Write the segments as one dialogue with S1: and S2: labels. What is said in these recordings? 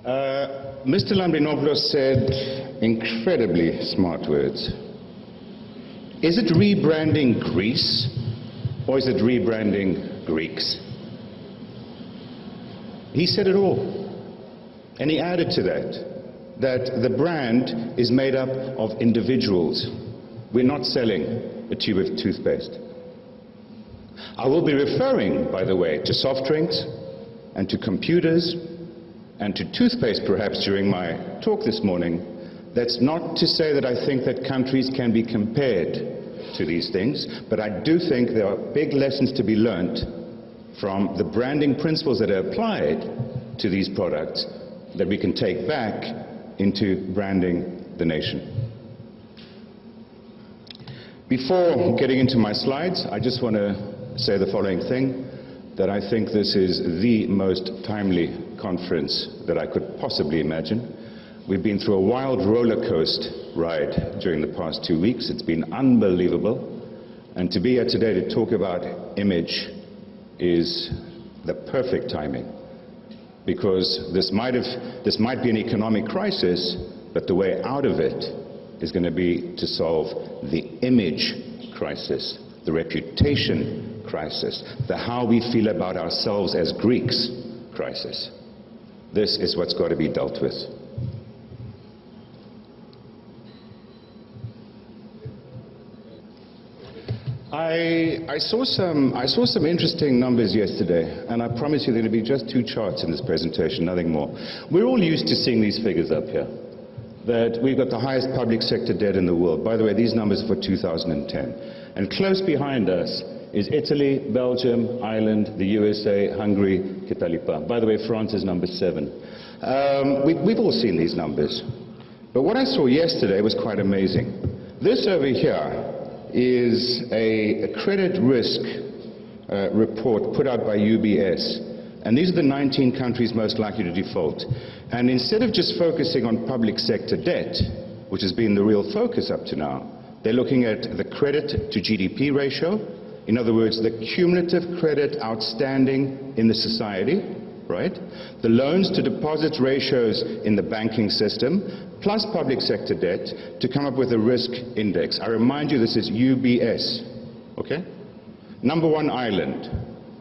S1: Mr. Lambrinopoulos said incredibly smart words. Is it rebranding Greece or is it rebranding Greeks? He said it all. And he added to that the brand is made up of individuals. We're not selling a tube of toothpaste. I will be referring, by the way, to soft drinks and to computers and to toothpaste perhaps during my talk this morning. That's not to say that I think that countries can be compared to these things, but I do think there are big lessons to be learnt from the branding principles that are applied to these products that we can take back into branding the nation. Before getting into my slides, I just want to say the following thing, that I think this is the most timely conference that I could possibly imagine. We've been through a wild roller coaster ride during the past 2 weeks. It's been unbelievable. And to be here today to talk about image is the perfect timing. Because this might be an economic crisis, but the way out of it is going to be to solve the image crisis, the reputation crisis, the how we feel about ourselves as Greeks crisis. This is what's got to be dealt with. I saw some interesting numbers yesterday, and I promise you there are going to be just 2 charts in this presentation, nothing more. We're all used to seeing these figures up here, that we've got the highest public sector debt in the world. By the way, these numbers are for 2010. And close behind us is Italy, Belgium, Ireland, the USA, Hungary, Kitalipa. By the way, France is number 7. We've all seen these numbers. But what I saw yesterday was quite amazing. This over here is a credit risk report put out by UBS. And these are the 19 countries most likely to default. And instead of just focusing on public sector debt, which has been the real focus up to now, they're looking at the credit to GDP ratio. In other words, the cumulative credit outstanding in the society, right? The loans to deposits ratios in the banking system, plus public sector debt, to come up with a risk index. I remind you, this is UBS, okay? Number 1, Ireland.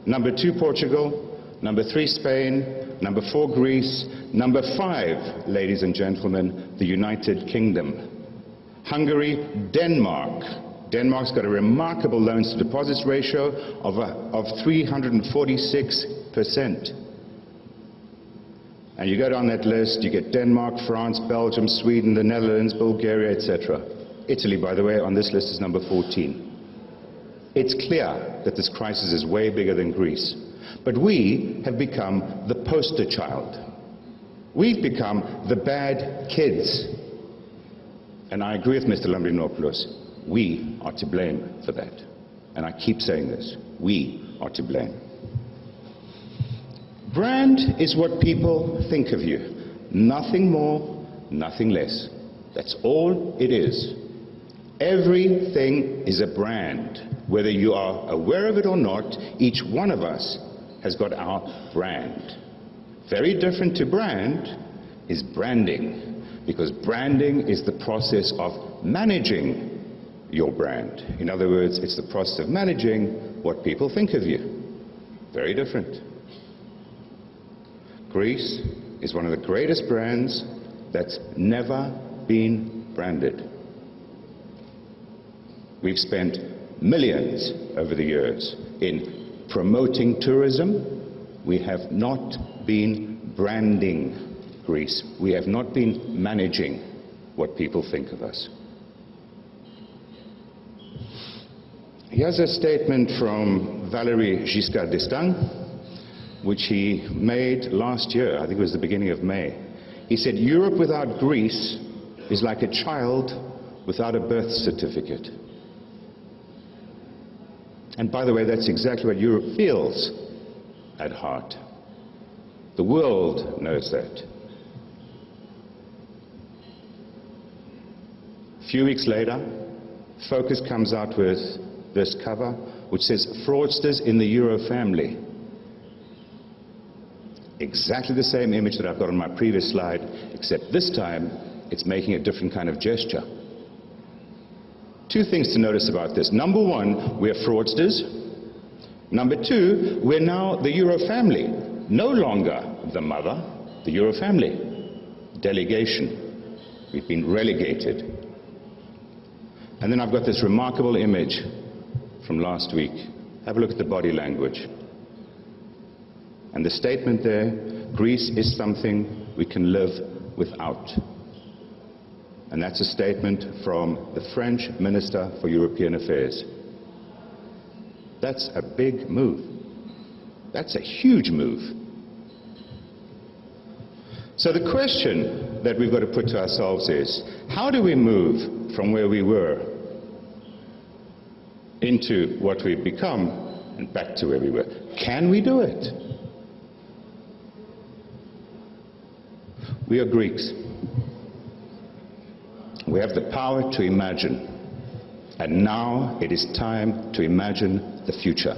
S1: Number 2, Portugal. Number 3, Spain. Number 4, Greece. Number 5, ladies and gentlemen, the United Kingdom. Hungary, Denmark. Denmark's got a remarkable loans to deposits ratio of 346%. And you go down that list, you get Denmark, France, Belgium, Sweden, the Netherlands, Bulgaria, etc. Italy, by the way, on this list is number 14. It's clear that this crisis is way bigger than Greece. But we have become the poster child. We've become the bad kids. And I agree with Mr. Lambrinopoulos. We are to blame for that. And I keep saying this. We are to blame. Brand is what people think of you. Nothing more, nothing less. That's all it is. Everything is a brand. Whether you are aware of it or not, each one of us has got our brand. Very different to brand is branding. Because branding is the process of managing your brand. In other words, it's the process of managing what people think of you. Very different. Greece is one of the greatest brands that's never been branded. We've spent millions over the years in promoting tourism. We have not been branding Greece. We have not been managing what people think of us. Here's a statement from Valéry Giscard d'Estaing, which he made last year. I think it was the beginning of May. He said, "Europe without Greece is like a child without a birth certificate." And by the way, that's exactly what Europe feels at heart. The world knows that. A few weeks later, Focus comes out with this cover, which says, "Fraudsters in the Euro family." Exactly the same image that I've got on my previous slide, except this time it's making a different kind of gesture. Two things to notice about this. Number one, we're fraudsters. Number two, we're now the Euro family. No longer the mother, the Euro family. Delegation. We've been relegated. And then I've got this remarkable image from last week. Have a look at the body language. And the statement there, Greece is something we can live without. And that's a statement from the French Minister for European Affairs. That's a big move. That's a huge move. So the question that we've got to put to ourselves is, how do we move from where we were into what we've become and back to where we were? Can we do it? We are Greeks. We have the power to imagine. And now it is time to imagine the future.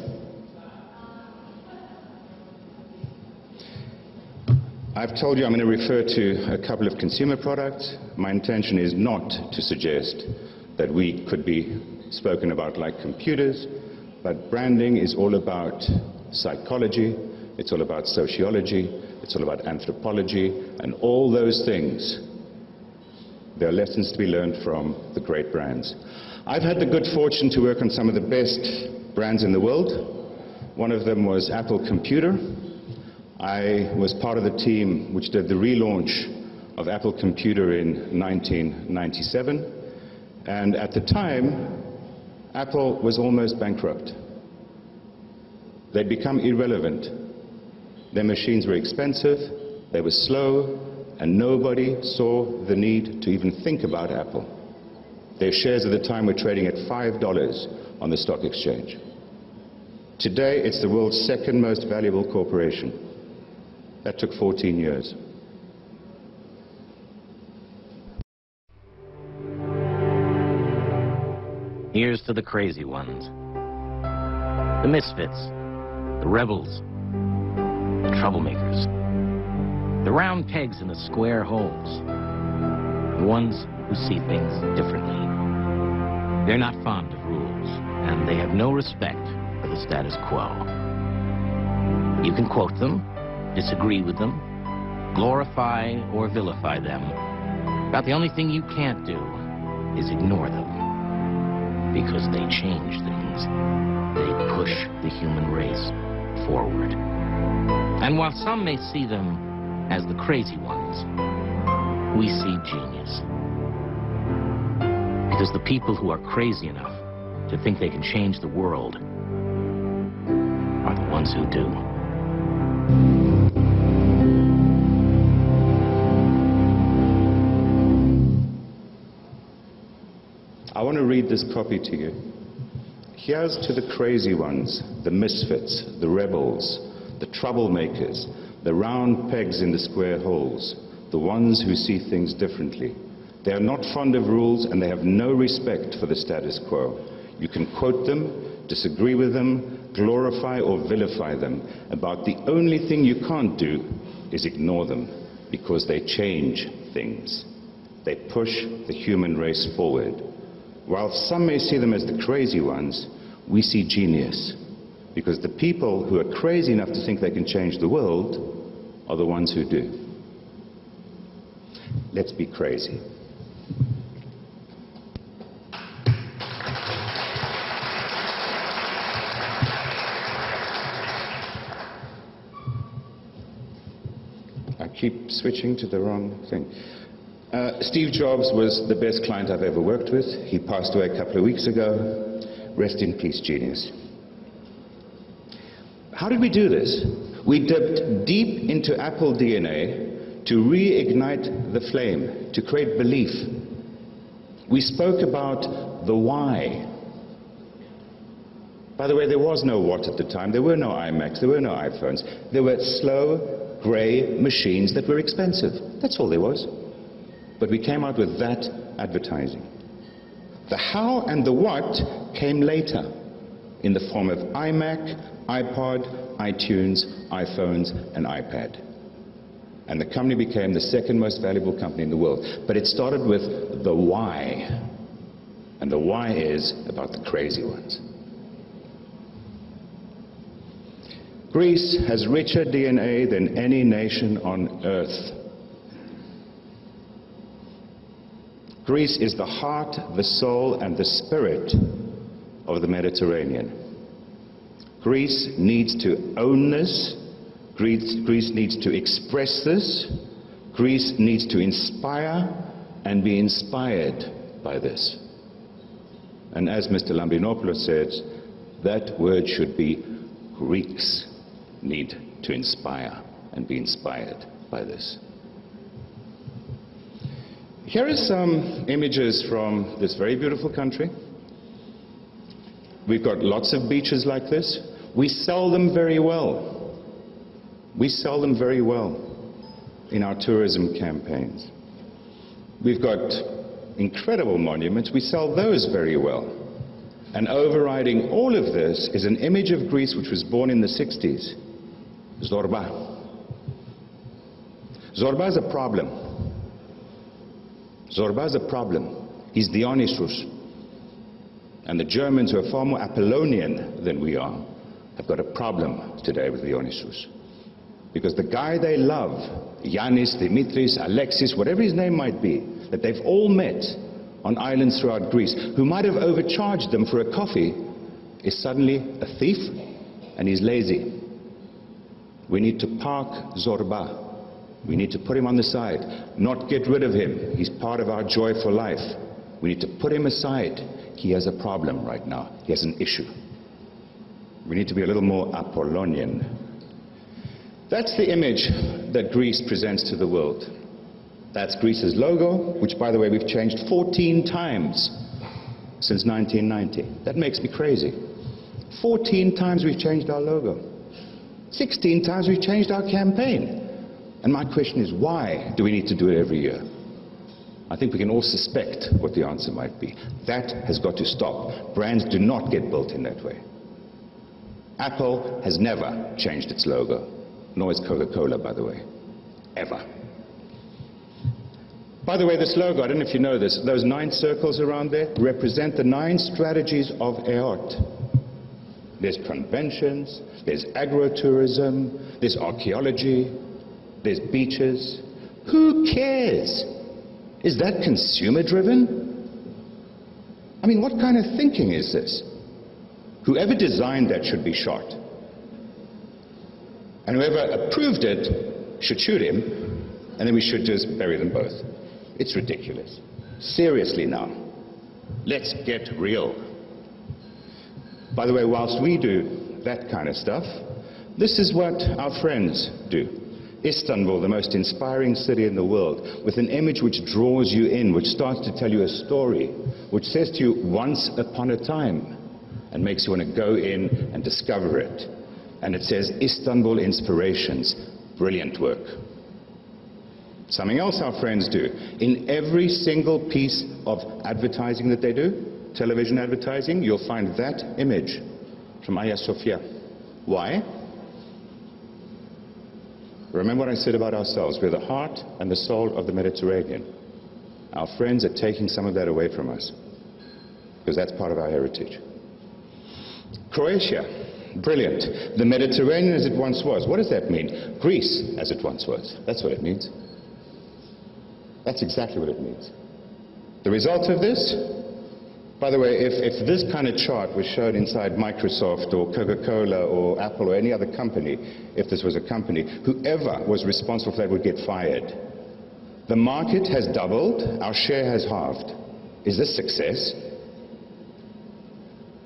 S1: I've told you I'm going to refer to a couple of consumer products. My intention is not to suggest that we could be spoken about like computers, but branding is all about psychology, it's all about sociology, it's all about anthropology, and all those things. There are lessons to be learned from the great brands. I've had the good fortune to work on some of the best brands in the world. One of them was Apple Computer. I was part of the team which did the relaunch of Apple Computer in 1997. And at the time, Apple was almost bankrupt. They'd become irrelevant. Their machines were expensive, they were slow, and nobody saw the need to even think about Apple. Their shares at the time were trading at $5 on the stock exchange. Today, it's the world's second most valuable corporation. That took 14 years.
S2: Here's to the crazy ones. The misfits, the rebels, the troublemakers, the round pegs in the square holes, the ones who see things differently. They're not fond of rules, and they have no respect for the status quo. You can quote them, disagree with them, glorify or vilify them, but the only thing you can't do is ignore them, because they change things. They push the human race forward. And while some may see them as the crazy ones, we see genius. Because the people who are crazy enough to think they can change the world are the ones who do.
S1: I want to read this copy to you. Here's to the crazy ones, the misfits, the rebels, the troublemakers, the round pegs in the square holes, the ones who see things differently. They are not fond of rules and they have no respect for the status quo. You can quote them, disagree with them, glorify or vilify them. About the only thing you can't do is ignore them, because they change things. They push the human race forward. While some may see them as the crazy ones, we see genius, because the people who are crazy enough to think they can change the world are the ones who do. Let's be crazy. I keep switching to the wrong thing. Steve Jobs was the best client I've ever worked with. He passed away a couple of weeks ago. Rest in peace, genius. How did we do this? We dipped deep into Apple DNA to reignite the flame, to create belief. We spoke about the why. By the way, there was no what at the time. There were no iMacs, there were no iPhones. There were slow, grey machines that were expensive. That's all there was. But we came out with that advertising. The how and the what came later. in the form of iMac, iPod, iTunes, iPhones, and iPad. And the company became the second most valuable company in the world. But it started with the why. And the why is about the crazy ones. Greece has richer DNA than any nation on earth. Greece is the heart, the soul, and the spirit of the Mediterranean. Greece needs to own this. Greece needs to express this. Greece needs to inspire and be inspired by this. And as Mr. Lambrinopoulos says, that word should be Greeks need to inspire and be inspired by this. Here are some images from this very beautiful country. We've got lots of beaches like this. We sell them very well. We sell them very well in our tourism campaigns. We've got incredible monuments. We sell those very well. And overriding all of this is an image of Greece which was born in the 60s. Zorba. Zorba is a problem. Zorba is a problem. He's Dionysus. And the Germans, who are far more Apollonian than we are, have got a problem today with Dionysus. Because the guy they love, Yanis, Dimitris, Alexis, whatever his name might be, that they've all met on islands throughout Greece, who might have overcharged them for a coffee, is suddenly a thief and he's lazy. We need to park Zorba. We need to put him on the side, not get rid of him. He's part of our joy for life. We need to put him aside. He has a problem right now. He has an issue. We need to be a little more Apollonian. That's the image that Greece presents to the world. That's Greece's logo, which, by the way, we've changed 14 times since 1990. That makes me crazy. 14 times we've changed our logo. 16 times we've changed our campaign. And my question is, why do we need to do it every year? I think we can all suspect what the answer might be. That has got to stop. Brands do not get built in that way. Apple has never changed its logo, nor has Coca-Cola, by the way, ever. By the way, this logo, I don't know if you know this, those 9 circles around there represent the 9 strategies of EOT. There's conventions, there's agro-tourism, there's archaeology, there's beaches. Who cares? Is that consumer-driven? I mean, what kind of thinking is this? Whoever designed that should be shot. And whoever approved it should shoot him, and then we should just bury them both. It's ridiculous. Seriously now. Let's get real. By the way, whilst we do that kind of stuff, this is what our friends do. Istanbul, the most inspiring city in the world, with an image which draws you in, which starts to tell you a story, which says to you, once upon a time, and makes you want to go in and discover it. And it says, Istanbul Inspirations. Brilliant work. Something else our friends do. In every single piece of advertising that they do, television advertising, you'll find that image from Hagia Sophia. Why? Remember what I said about ourselves. We're the heart and the soul of the Mediterranean. Our friends are taking some of that away from us, because that's part of our heritage. Croatia. Brilliant. The Mediterranean as it once was. What does that mean? Greece as it once was. That's what it means. That's exactly what it means. The result of this, by the way, if this kind of chart was shown inside Microsoft or Coca-Cola or Apple or any other company, if this was a company, whoever was responsible for that would get fired. The market has doubled, our share has halved. Is this success?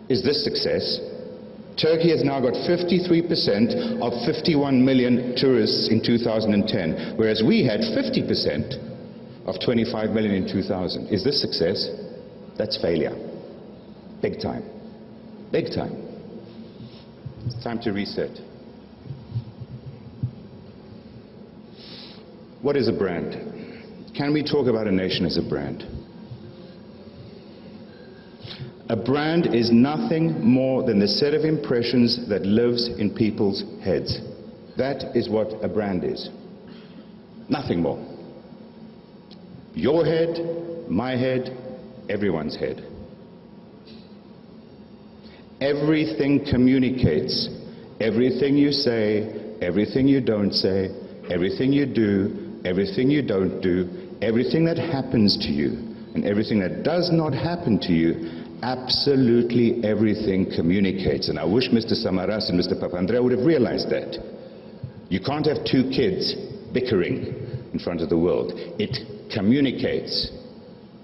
S1: Is this success? Turkey has now got 53% of 51 million tourists in 2010, whereas we had 50% of 25 million in 2000. Is this success? That's failure. Big time. Big time. It's time to reset. What is a brand? Can we talk about a nation as a brand? A brand is nothing more than the set of impressions that lives in people's heads. That is what a brand is. Nothing more. Your head, my head, everyone's head. Everything communicates. Everything you say, everything you don't say, everything you do, everything you don't do, everything that happens to you, and everything that does not happen to you, absolutely everything communicates. And I wish Mr. Samaras and Mr. Papandreou would have realized that. You can't have two kids bickering in front of the world. It communicates.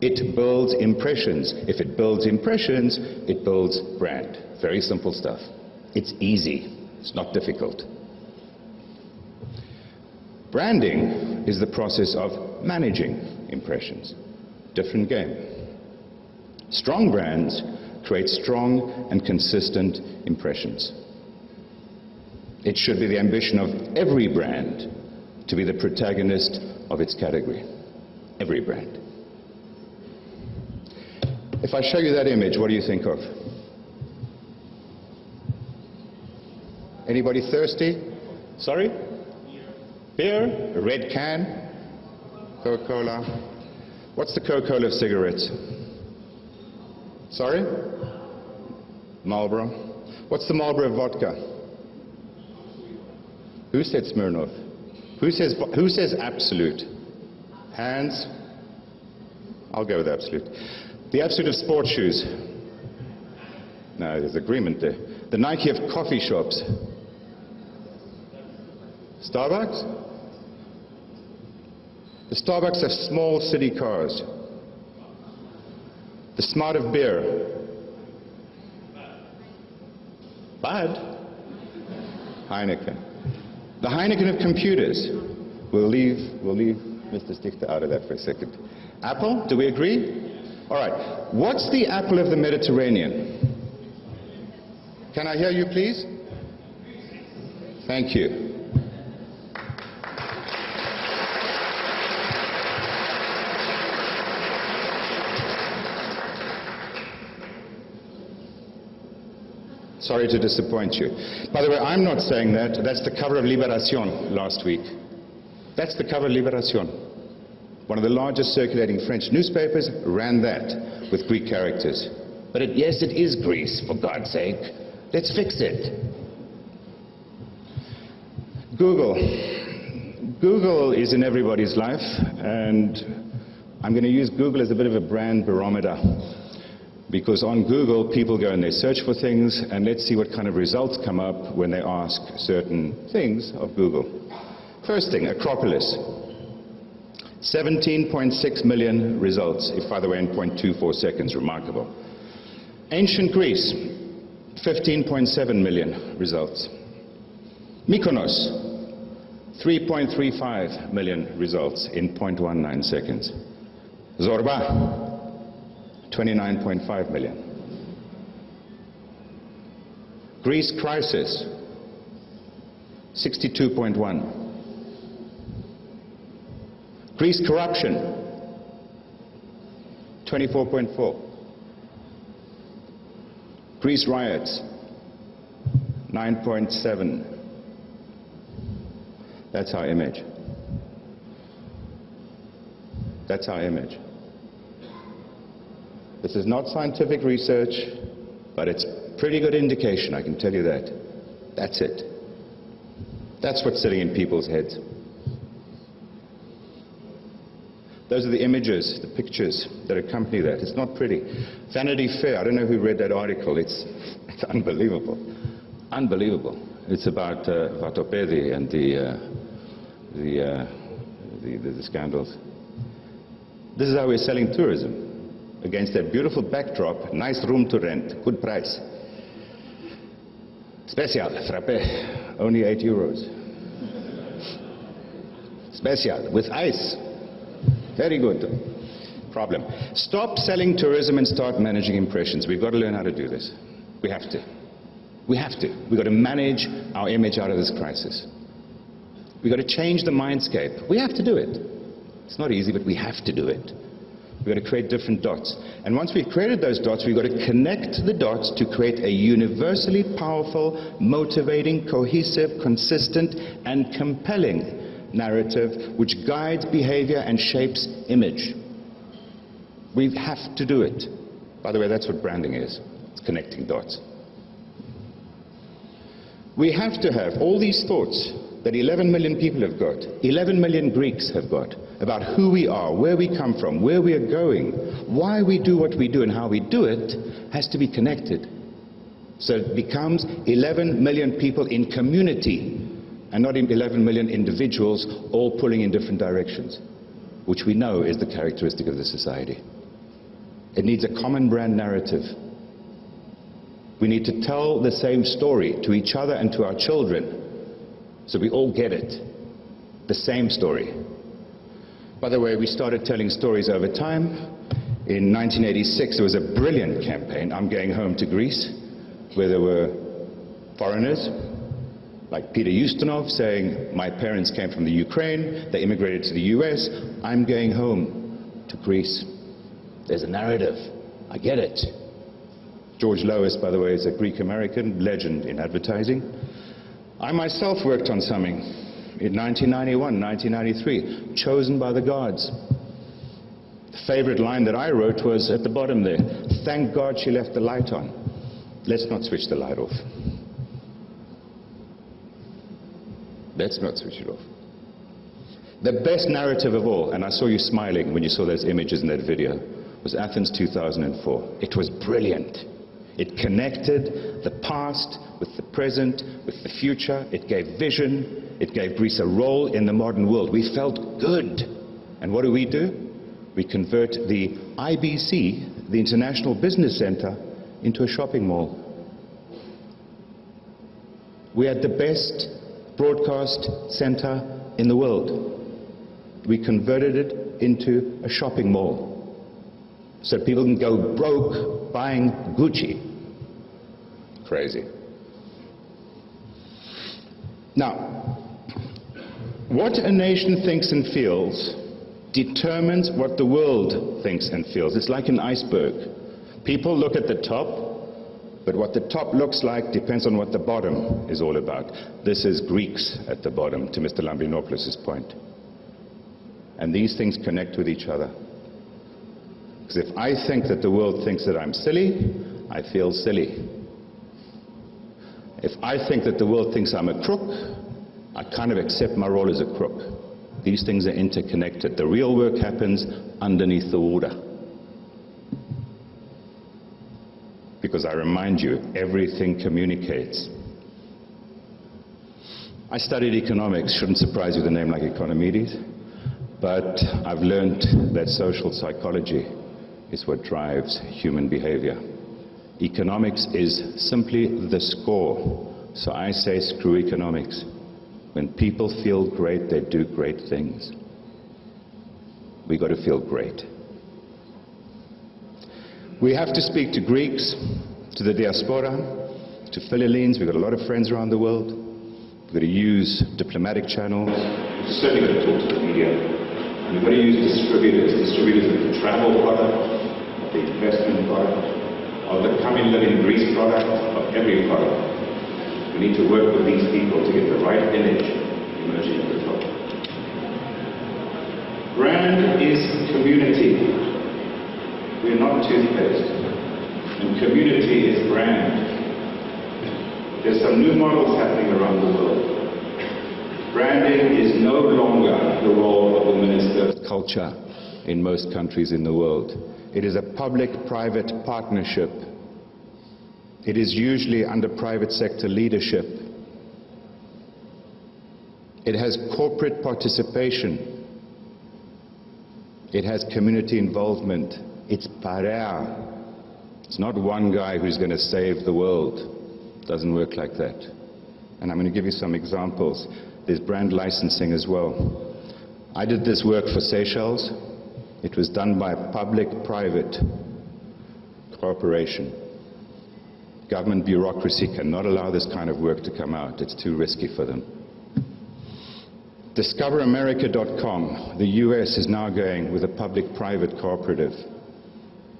S1: It builds impressions. If it builds impressions, it builds brand. Very simple stuff. It's easy. It's not difficult. Branding is the process of managing impressions. Different game. Strong brands create strong and consistent impressions. It should be the ambition of every brand to be the protagonist of its category. Every brand. If I show you that image, what do you think of? Anybody thirsty? Sorry? Beer? A red can? Coca-Cola? What's the Coca-Cola of cigarettes? Sorry? Marlboro? What's the Marlboro of vodka? Who said Smirnoff? Who says Absolute? Hands? I'll go with Absolute. The Absolute of sports shoes? No, there's agreement there. The Nike of coffee shops? Starbucks? The Starbucks of small city cars? The Smart of beer? Bud? Heineken. The Heineken of computers? We'll leave Mr. Stichter out of that for a second. Apple? Do we agree? All right. What's the apple of the Mediterranean? Can I hear you, please? Thank you. Sorry to disappoint you. By the way, I'm not saying that. That's the cover of Libération last week. That's the cover of Libération. One of the largest circulating French newspapers ran that with Greek characters. But yes, it is Greece, for God's sake. Let's fix it. Google. Google is in everybody's life, and I'm going to use Google as a bit of a brand barometer. Because on Google, people go and they search for things, and let's see what kind of results come up when they ask certain things of Google. First thing, Acropolis. 17.6 million results, if by the way in 0.24 seconds, remarkable. Ancient Greece, 15.7 million results. Mykonos, 3.35 million results in 0.19 seconds. Zorba, 29.5 million. Greece crisis, 62.1. Greece corruption, 24.4. Greece riots, 9.7. That's our image. That's our image. This is not scientific research, but it's pretty good indication, I can tell you that. That's it. That's what's sitting in people's heads. Those are the images, the pictures that accompany that. It's not pretty. Vanity Fair, I don't know who read that article. It's unbelievable. Unbelievable. It's about Vatopedi and the scandals. This is how we're selling tourism. Against that beautiful backdrop, nice room to rent, good price. Special, frappe, only €8. Special, with ice. Very good. Problem. Stop selling tourism and start managing impressions. We've got to learn how to do this. We have to. We have to. We've got to manage our image out of this crisis. We've got to change the mindscape. We have to do it. It's not easy, but we have to do it. We've got to create different dots. And once we've created those dots, we've got to connect the dots to create a universally powerful, motivating, cohesive, consistent, and compelling narrative which guides behavior and shapes image. We have to do it. By the way, that's what branding is. It's connecting dots. We have to have all these thoughts that 11 million people have got, 11 million Greeks have got, about who we are, where we come from, where we are going, why we do what we do, and how we do it, has to be connected. So it becomes 11 million people in community, and not 11 million individuals all pulling in different directions, which we know is the characteristic of the society. It needs a common brand narrative. We need to tell the same story to each other and to our children, so we all get it, the same story. By the way, we started telling stories over time. In 1986, there was a brilliant campaign, I'm Going Home to Greece, where there were foreigners, like Peter Ustinov, saying, my parents came from the Ukraine, they immigrated to the US, I'm going home to Greece. There's a narrative, I get it. George Lois, by the way, is a Greek-American legend in advertising. I myself worked on something in 1991, 1993, chosen by the gods. The favorite line that I wrote was at the bottom there, thank God she left the light on. Let's not switch the light off. Let's not switch it off. The best narrative of all, and I saw you smiling when you saw those images in that video, was Athens 2004. It was brilliant. It connected the past with the present, with the future. It gave vision. It gave Greece a role in the modern world. We felt good. And what do? We convert the IBC, the International Business Center, into a shopping mall. We had the best broadcast center in the world. We converted it into a shopping mall, so people can go broke buying Gucci. Crazy. Now, what a nation thinks and feels determines what the world thinks and feels. It's like an iceberg. People look at the top, but what the top looks like depends on what the bottom is all about. This is Greeks at the bottom, to Mr. Lambrinopoulos' point. And these things connect with each other. Because if I think that the world thinks that I'm silly, I feel silly. If I think that the world thinks I'm a crook, I kind of accept my role as a crook. These things are interconnected. The real work happens underneath the water. Because I remind you, everything communicates. I studied economics, shouldn't surprise you with a name like Economides, but I've learned that social psychology is what drives human behavior. Economics is simply the score. So I say screw economics. When people feel great, they do great things. We got to feel great. We have to speak to Greeks, to the diaspora, to Philhellenes. We've got a lot of friends around the world. We've got to use diplomatic channels. We've certainly got to talk to the media. And we've got to use distributors of the travel product, of the investment product, of the come and live in Greece product, of every product. We need to work with these people to get the right image emerging at the top. Brand is community. We're not toothpaste. And community is brand. There's some new models happening around the world. Branding is no longer the role of the Minister of Culture in most countries in the world. It is a public-private partnership. It is usually under private sector leadership. It has corporate participation. It has community involvement. It's parea. It's not one guy who's going to save the world. It doesn't work like that. And I'm going to give you some examples. There's brand licensing as well. I did this work for Seychelles. It was done by public-private cooperation. Government bureaucracy cannot allow this kind of work to come out. It's too risky for them. DiscoverAmerica.com, the US is now going with a public-private cooperative.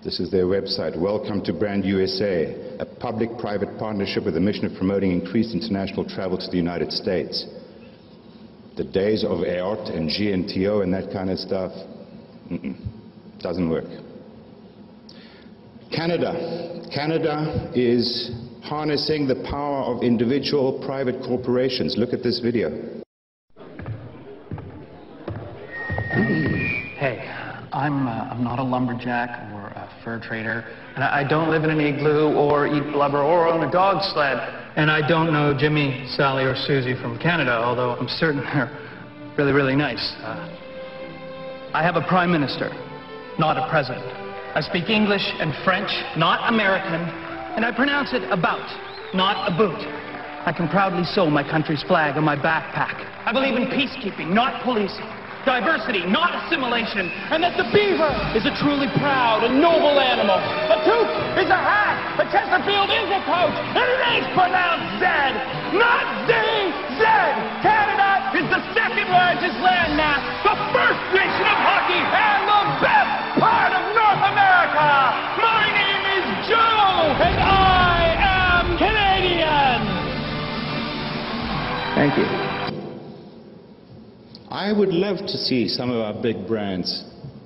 S1: This is their website. Welcome to Brand USA, a public-private partnership with the mission of promoting increased international travel to the United States. The days of EOT and GNTO and that kind of stuff, doesn't work. Canada. Canada is harnessing the power of individual private corporations. Look at this video.
S3: Hey, I'm not a lumberjack or a fur trader, and I don't live in an igloo or eat blubber or own a dog sled, and I don't know Jimmy, Sally, or Susie from Canada, although I'm certain they're really, really nice. I have a prime minister, not a president. I speak English and French, not American, and I pronounce it about, not about. I can proudly sew my country's flag on my backpack. I believe in peacekeeping, not policing. Diversity, not assimilation, and that the beaver is a truly proud and noble animal. A toque is a hat, a Chesterfield is a coat, and it is pronounced Z, not Z-Z. Canada is the second largest landmass, the first nation of hockey, and the best part of North America. My name is Joe, and I am Canadian.
S1: Thank you. I would love to see some of our big brands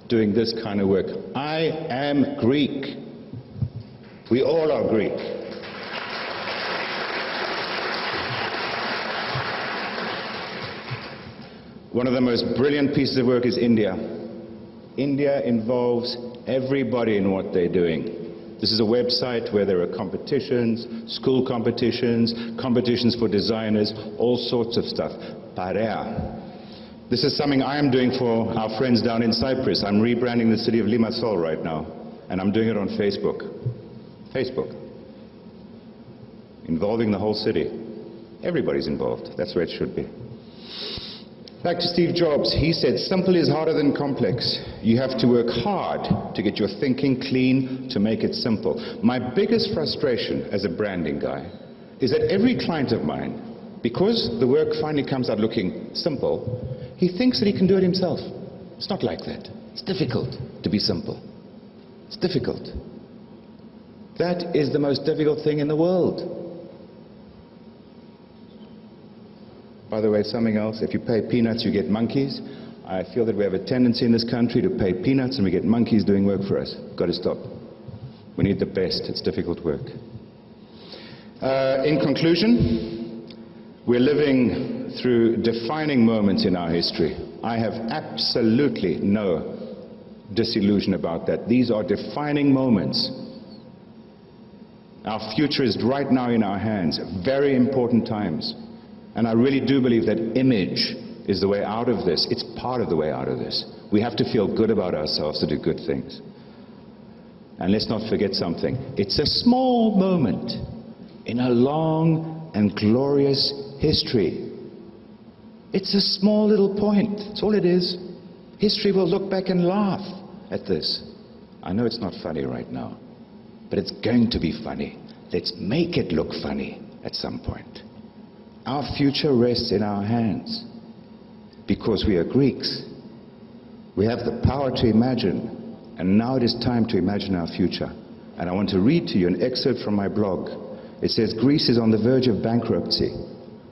S1: doing this kind of work. I am Greek. We all are Greek. One of the most brilliant pieces of work is India. India involves everybody in what they're doing. This is a website where there are competitions, school competitions, competitions for designers, all sorts of stuff. Parea. This is something I am doing for our friends down in Cyprus. I'm rebranding the city of Limassol right now, and I'm doing it on Facebook. Facebook. Involving the whole city. Everybody's involved. That's where it should be. Back to Steve Jobs. He said, simple is harder than complex. You have to work hard to get your thinking clean to make it simple. My biggest frustration as a branding guy is that every client of mine, because the work finally comes out looking simple, he thinks that he can do it himself. It's not like that. It's difficult to be simple. It's difficult. That is the most difficult thing in the world. By the way, something else, if you pay peanuts, you get monkeys. I feel that we have a tendency in this country to pay peanuts and we get monkeys doing work for us. Got to stop. We need the best. It's difficult work. In conclusion, we're living through defining moments in our history. I have absolutely no disillusion about that. These are defining moments. Our future is right now in our hands. Very important times. And I really do believe that image is the way out of this. It's part of the way out of this. We have to feel good about ourselves to do good things. And let's not forget something. It's a small moment in a long and glorious history. It's a small little point. That's all it is. History will look back and laugh at this. I know it's not funny right now, but it's going to be funny. Let's make it look funny at some point. Our future rests in our hands because we are Greeks. We have the power to imagine, and now it is time to imagine our future. And I want to read to you an excerpt from my blog. It says, Greece is on the verge of bankruptcy,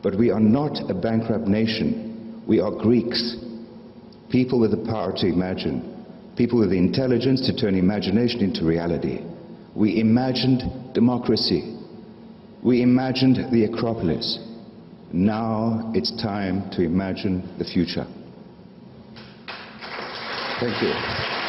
S1: but we are not a bankrupt nation. We are Greeks, people with the power to imagine, people with the intelligence to turn imagination into reality. We imagined democracy. We imagined the Acropolis. Now it's time to imagine the future. Thank you.